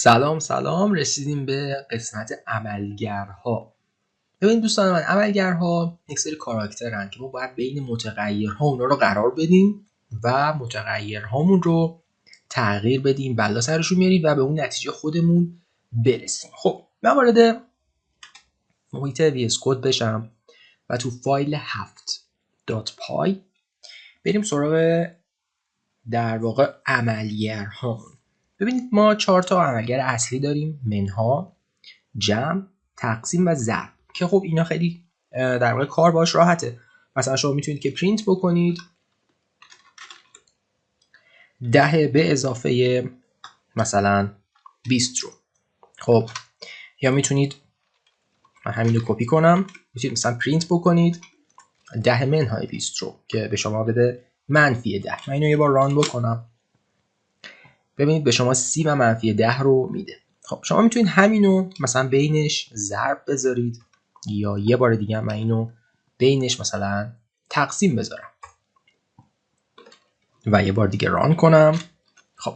سلام رسیدیم به قسمت عملگرها. ببین دوستان من، عملگرها یک سری کاراکترن که ما باید بین متغیرها اونا رو قرار بدیم و متغیرهامون رو تغییر بدیم، بلا سرشون میاریم و به اون نتیجه خودمون برسیم. خب من وارد محیط VS Code بشم و تو فایل 7.py بریم سراغ در واقع عملگرها. ببینید ما 4 تا عملگر اصلی داریم: منها، جمع، تقسیم و ضرب، که خب اینا خیلی در واقع کار باش راحته. مثلا شما میتونید که پرینت بکنید 10 به اضافه مثلا 20 رو. خب یا میتونید، من همین رو کپی کنم، میتونید مثلا پرینت بکنید 10 منهای 20 رو که به شما بده منفی 10. من اینو یه بار ران بکنم، ببینید به شما 30 و منفی 10 رو میده. خب شما میتونید همینو مثلا بینش ضرب بذارید، یا یه بار دیگه من اینو بینش مثلا تقسیم بذارم و یه بار دیگه ران کنم. خب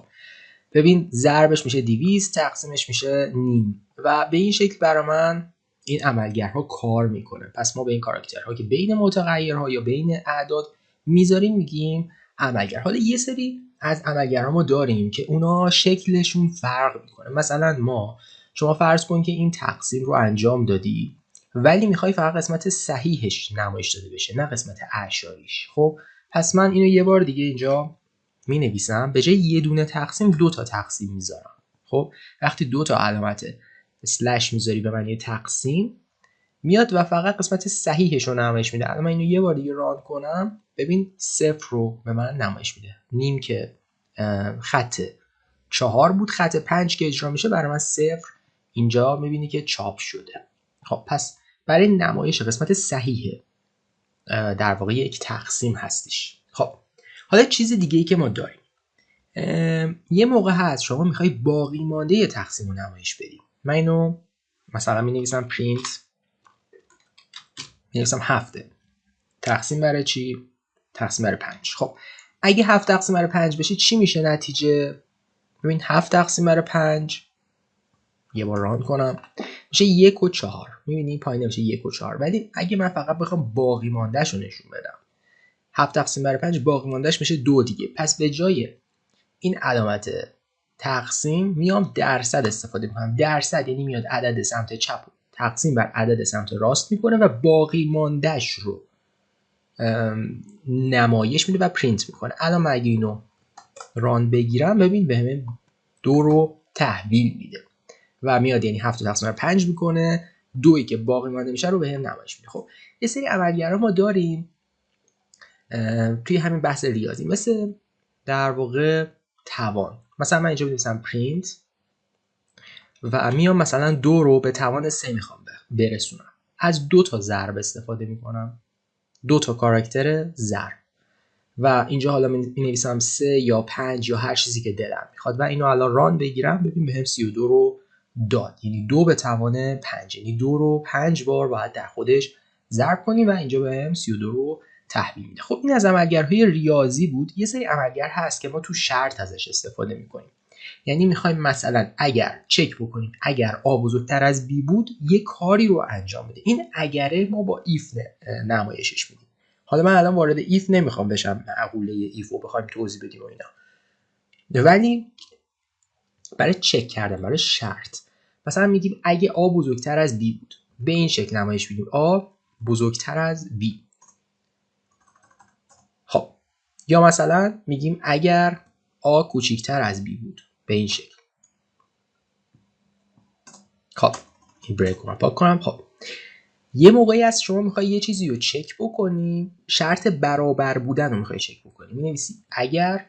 ببین ضربش میشه 200، تقسیمش میشه نیم، و به این شکل برای من این عملگرها کار میکنه. پس ما به این کاراکترها که بین متغیرها یا بین اعداد میذاریم میگیم عملگر. حالا یه سری از عملگرها ما داریم که اونا شکلشون فرق میکنه. مثلا شما فرض کن که این تقسیم رو انجام دادی ولی میخوای فقط قسمت صحیحش نمایش داده بشه، نه قسمت اعشاریش. خب پس من اینو یه بار دیگه اینجا می نویسم، به جای یه دونه تقسیم 2 تا تقسیم میذارم. خب وقتی 2 تا علامت اسلش میذاری به معنی تقسیم، میاد و فقط قسمت صحیحش رو نمایش میده. الان من اینو یه بار دیگه ران کنم، ببین 0 رو به من نمایش میده. نیم که خط 4 بود، خط 5 که اجرا میشه برای من 0 اینجا میبینی که چاپ شده. خب پس برای نمایش قسمت صحیح در واقع یک تقسیم هستش. خب حالا چیز دیگه ای که ما داریم، یه موقع هست شما میخوای باقی مانده تقسیم رو نمایش بدیم. من اینو مثلا می نویسم پرینت، می نویسم 7 تقسیم برای چی؟ تقسیم برای 5. خب اگه 7 تقسیم برای 5 بشه چی میشه نتیجه؟ ببین 7 تقسیم برای 5، یه بار ران کنم، میشه 1 و 4. میبینی پایین میشه 1 و 4. ولی اگه من فقط بخوام باقی ماندهش رو نشون بدم، 7 تقسیم برای 5 باقی ماندهش میشه 2 دیگه. پس به جای این علامت تقسیم میام درصد استفاده میکنم. درصد یعنی میاد عدد سمت چپ تقسیم بر عدد سمت راست میکنه و باقی ماندهش رو نمایش میده و پرینت میکنه. الان من اگه اینو ران بگیرم، ببین بهم 2 رو تحویل میده و میاد یعنی 7 تقسیم بر 5 میکنه، 2 که باقی مانده میشه رو بهم نمایش میده. خب یه سری عملگرا ما داریم توی همین بحث ریاضی، مثل در واقع توان. مثلا من اینجا بنویسم پرینت و میام مثلا 2 رو به توان 3 میخوام برسونم. از 2 تا ضرب استفاده میکنم، 2 تا کاراکتر ضرب، و اینجا حالا می نویسم 3 یا 5 یا هر چیزی که دلم میخواد و اینو الان ران بگیرم، ببین بهم 32 رو داد. یعنی 2 به توان 5، یعنی 2 رو 5 بار باید در خودش ضرب کنیم و اینجا بهم 32 رو تحویل میده. خب این از عملگرهای ریاضی بود. یه سری عملگر هست که ما تو شرط ازش استفاده میکنیم. یعنی میخوایم مثلا اگر چک بکنیم اگر A بزرگتر از B بود یه کاری رو انجام بده. این اگره ما با ایف نمایشش میدیم. حالا من الان وارد ایف نمیخوام بشم، معقوله ایف رو بخوایم توضیح بدیم و اینا، ولی برای چک کردن، برای شرط، مثلا میگیم اگه A بزرگتر از B بود، به این شکل نمایش میدیم A بزرگتر از B. خب یا مثلا میگیم اگر A کوچیکتر از B بود، به این شکل. خب این بریک رو پاک کنم. خب یه موقعی از شما میخوای یه چیزی رو چک بکنی، شرط برابر بودن رو میخوای چک بکنی، مینویسی اگر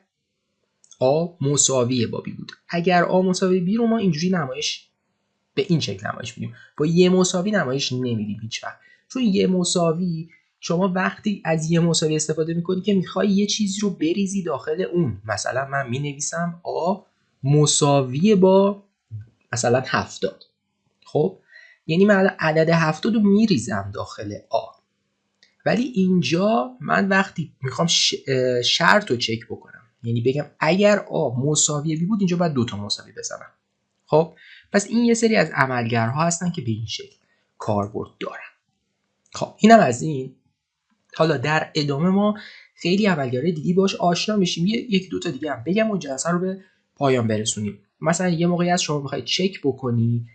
A مساوی با B بود. اگر A مساوی B رو ما اینجوری نمایش به این شکل نمایش میدیم، با یه مساوی نمایش نمیدیم هیچ وقت. چون یه مساوی شما وقتی از یه مساوی استفاده میکنی که میخوای یه چیزی رو بریزی داخل اون. مثلا من مینویسم A مساوی با مثلا 70. خب یعنی من عدد 70 رو میریزم داخل A، ولی اینجا من وقتی میخوام شرط رو چک بکنم، یعنی بگم اگر A مساوی B بود، اینجا باید 2 تا مساوی بزنم. خب پس این یه سری از عملگرها هستن که به این شکل کاربرد دارن. خب اینم از این. حالا در ادامه ما خیلی عملگرهای دیگه باش آشنا میشیم. یک دو تا دیگه هم بگم و جلسه رو به پایان برسونیم. مثلا یه موقعی از شما میخوای چک بکنی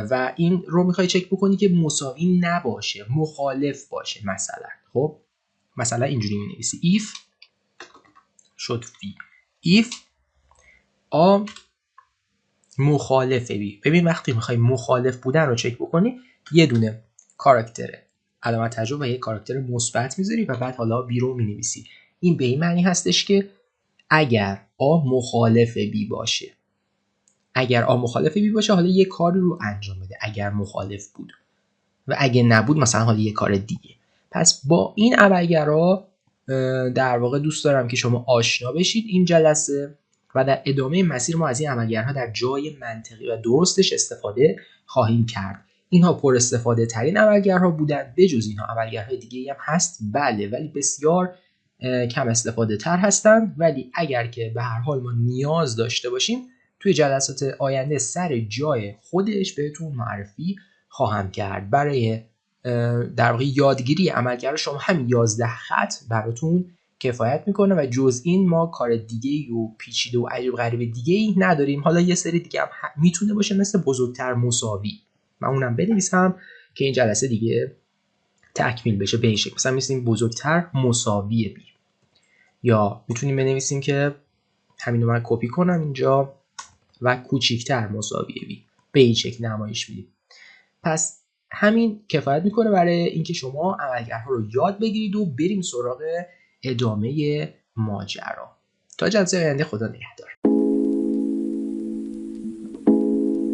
و این رو میخوای چک بکنی که مساوی نباشه، مخالف باشه. مثلا خب مثلا اینجوری مینویسی if شد فی if آ مخالف بی. ببین وقتی میخوای مخالف بودن رو چک بکنی یه دونه کاراکتر علامت تعجب و یه کاراکتر مثبت میذاری و بعد حالا بی رو مینویسی. این به این معنی هستش که اگر آ مخالف بی باشه، اگر آ مخالف بی باشه حالا یه کاری رو انجام بده اگر مخالف بود، و اگه نبود مثلا حالا یه کار دیگه. پس با این عملگرا در واقع دوست دارم که شما آشنا بشید این جلسه و در ادامه مسیر ما از این عملگرها در جای منطقی و درستش استفاده خواهیم کرد. اینها پر استفاده ترین عملگرها بودن. بجز اینها عملگرهای دیگه هم هست بله، ولی بسیار کم استفاده تر هستند. ولی اگر که به هر حال ما نیاز داشته باشیم توی جلسات آینده سر جای خودش بهتون معرفی خواهم کرد. برای در واقع یادگیری عملگرا شما همین 11 خط براتون کفایت میکنه و جز این ما کار دیگه و پیچیده و عجیب غریب دیگه ای نداریم. حالا یه سری دیگه هم میتونه باشه مثل بزرگتر مساوی، من اونم بنویسم که این جلسه دیگه تکمیل بشه به این شکل. مثلا می‌نویسیم بزرگتر مساوی بی، یا میتونیم بنویسیم که همین رو من کپی کنم اینجا و کوچیکتر مساوی بی، به این شکل نمایش میدیم. پس همین کفایت میکنه برای اینکه شما عملگرها رو یاد بگیرید و بریم سراغ ادامه ماجرا. تا جلسه آینده، خدا نگهدار.